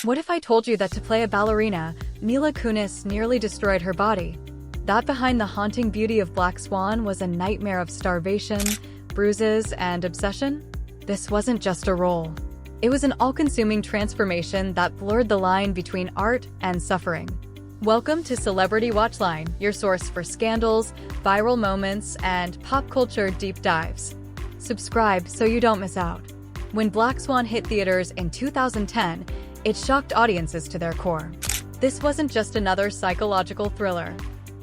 What if I told you that to play a ballerina, Mila Kunis nearly destroyed her body? That behind the haunting beauty of Black Swan was a nightmare of starvation, bruises, and obsession? This wasn't just a role. It was an all-consuming transformation that blurred the line between art and suffering. Welcome to Celebrity Watchline, your source for scandals, viral moments, and pop culture deep dives. Subscribe so you don't miss out. When Black Swan hit theaters in 2010, it shocked audiences to their core. This wasn't just another psychological thriller.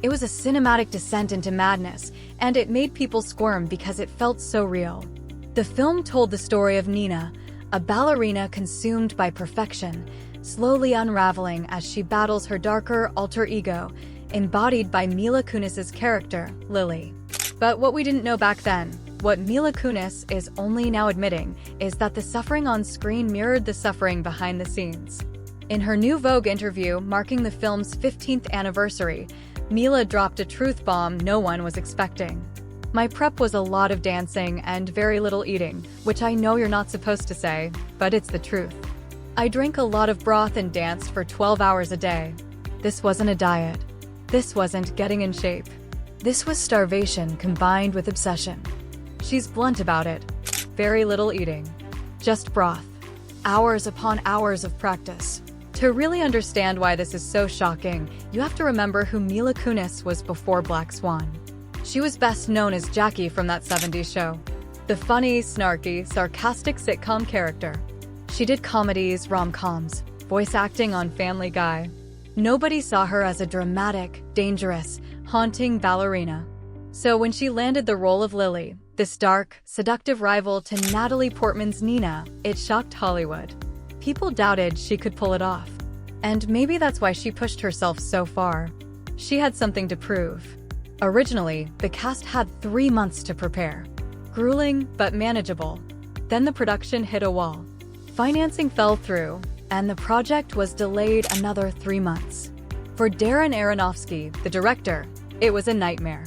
It was a cinematic descent into madness, and it made people squirm because it felt so real. The film told the story of Nina, a ballerina consumed by perfection, slowly unraveling as she battles her darker alter ego, embodied by Mila Kunis's character, Lily. But what we didn't know back then, what Mila Kunis is only now admitting, is that the suffering on screen mirrored the suffering behind the scenes. In her new Vogue interview marking the film's 15th anniversary, Mila dropped a truth bomb no one was expecting. "My prep was a lot of dancing and very little eating, which I know you're not supposed to say, but it's the truth. I drank a lot of broth and danced for 12 hours a day. This wasn't a diet. This wasn't getting in shape. This was starvation combined with obsession." She's blunt about it. Very little eating. Just broth. Hours upon hours of practice. To really understand why this is so shocking, you have to remember who Mila Kunis was before Black Swan. She was best known as Jackie from that 70s show. The funny, snarky, sarcastic sitcom character. She did comedies, rom-coms, voice acting on Family Guy. Nobody saw her as a dramatic, dangerous, haunting ballerina. So when she landed the role of Lily, this dark, seductive rival to Natalie Portman's Nina, it shocked Hollywood. People doubted she could pull it off. And maybe that's why she pushed herself so far. She had something to prove. Originally, the cast had 3 months to prepare. Grueling, but manageable. Then the production hit a wall. Financing fell through, and the project was delayed another 3 months. For Darren Aronofsky, the director, it was a nightmare.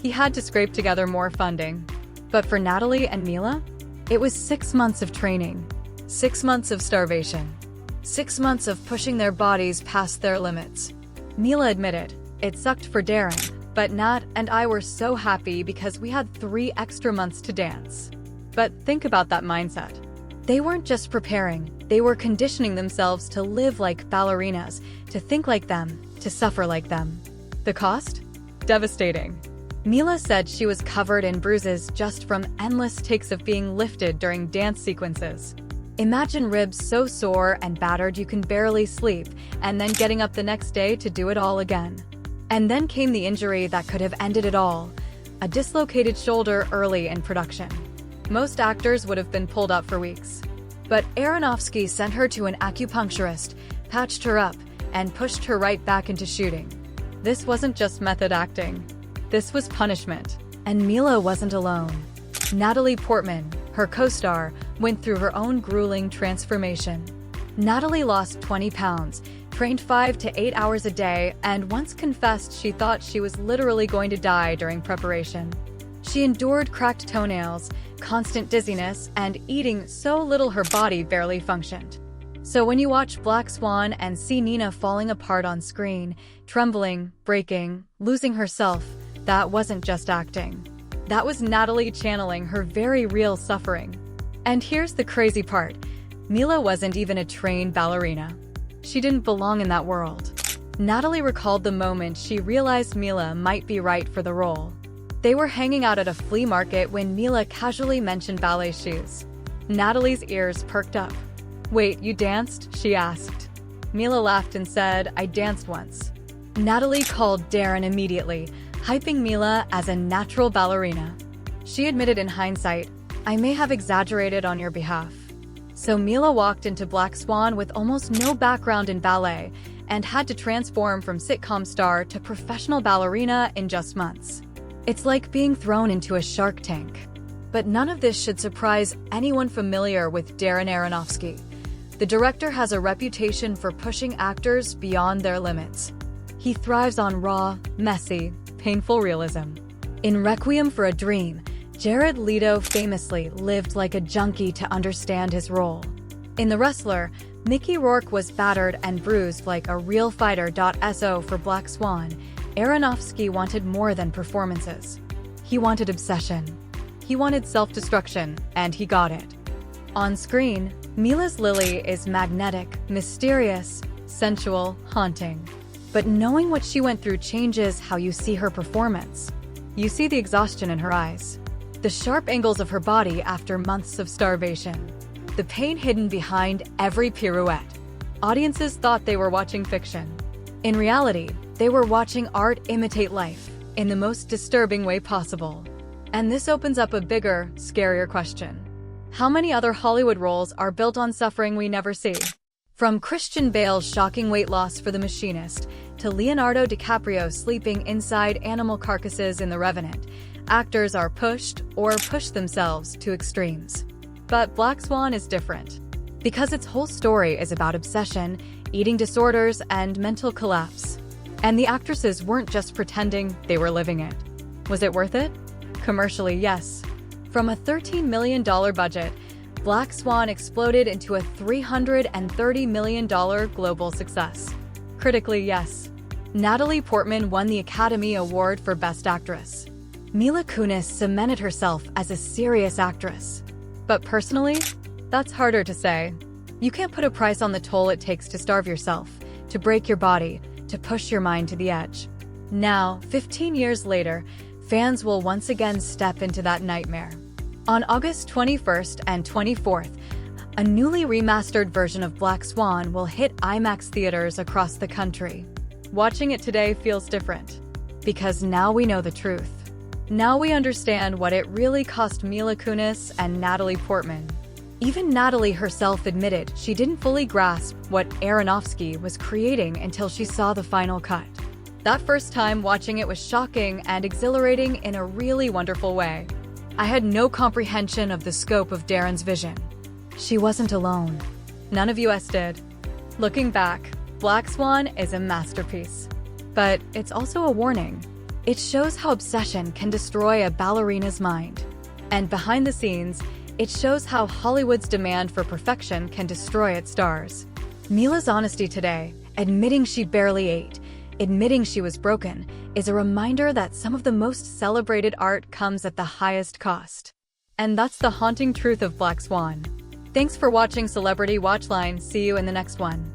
He had to scrape together more funding. But for Natalie and Mila, it was 6 months of training, 6 months of starvation, 6 months of pushing their bodies past their limits. Mila admitted, "It sucked for Darren, but Nat and I were so happy because we had 3 extra months to dance." But think about that mindset. They weren't just preparing, they were conditioning themselves to live like ballerinas, to think like them, to suffer like them. The cost? Devastating. Mila said she was covered in bruises just from endless takes of being lifted during dance sequences. Imagine ribs so sore and battered you can barely sleep, and then getting up the next day to do it all again. And then came the injury that could have ended it all, a dislocated shoulder early in production. Most actors would have been pulled up for weeks. But Aronofsky sent her to an acupuncturist, patched her up, and pushed her right back into shooting. This wasn't just method acting. This was punishment. And Mila wasn't alone. Natalie Portman, her co-star, went through her own grueling transformation. Natalie lost 20 pounds, trained 5 to 8 hours a day, and once confessed she thought she was literally going to die during preparation. She endured cracked toenails, constant dizziness, and eating so little her body barely functioned. So when you watch Black Swan and see Nina falling apart on screen, trembling, breaking, losing herself, that wasn't just acting. That was Natalie channeling her very real suffering. And here's the crazy part. Mila wasn't even a trained ballerina. She didn't belong in that world. Natalie recalled the moment she realized Mila might be right for the role. They were hanging out at a flea market when Mila casually mentioned ballet shoes. Natalie's ears perked up. "Wait, you danced?" she asked. Mila laughed and said, "I danced once." Natalie called Darren immediately, hyping Mila as a natural ballerina. She admitted in hindsight, "I may have exaggerated on your behalf." So Mila walked into Black Swan with almost no background in ballet and had to transform from sitcom star to professional ballerina in just months. It's like being thrown into a shark tank. But none of this should surprise anyone familiar with Darren Aronofsky. The director has a reputation for pushing actors beyond their limits. He thrives on raw, messy, painful realism. In Requiem for a Dream, Jared Leto famously lived like a junkie to understand his role. In The Wrestler, Mickey Rourke was battered and bruised like a real fighter. So for Black Swan, Aronofsky wanted more than performances. He wanted obsession. He wanted self-destruction, and he got it. On screen, Mila's Lily is magnetic, mysterious, sensual, haunting. But knowing what she went through changes how you see her performance. You see the exhaustion in her eyes, the sharp angles of her body after months of starvation, the pain hidden behind every pirouette. Audiences thought they were watching fiction. In reality, they were watching art imitate life in the most disturbing way possible. And this opens up a bigger, scarier question. How many other Hollywood roles are built on suffering we never see? From Christian Bale's shocking weight loss for The Machinist to Leonardo DiCaprio sleeping inside animal carcasses in The Revenant, actors are pushed or push themselves to extremes. But Black Swan is different, because its whole story is about obsession, eating disorders, and mental collapse. And the actresses weren't just pretending, they were living it. Was it worth it? Commercially, yes. From a $13 million budget, Black Swan exploded into a $330 million global success. Critically, yes. Natalie Portman won the Academy Award for Best Actress. Mila Kunis cemented herself as a serious actress. But personally, that's harder to say. You can't put a price on the toll it takes to starve yourself, to break your body, to push your mind to the edge. Now, 15 years later, fans will once again step into that nightmare. On August 21st and 24th, a newly remastered version of Black Swan will hit IMAX theaters across the country. Watching it today feels different, because now we know the truth. Now we understand what it really cost Mila Kunis and Natalie Portman. Even Natalie herself admitted she didn't fully grasp what Aronofsky was creating until she saw the final cut. That first time watching it was shocking and exhilarating in a really wonderful way. I had no comprehension of the scope of Darren's vision. She wasn't alone. None of us did. Looking back, Black Swan is a masterpiece. But it's also a warning. It shows how obsession can destroy a ballerina's mind. And behind the scenes, it shows how Hollywood's demand for perfection can destroy its stars. Mila's honesty today, admitting she barely ate, admitting she was broken, is a reminder that some of the most celebrated art comes at the highest cost. And that's the haunting truth of Black Swan. Thanks for watching Celebrity Watchline. See you in the next one.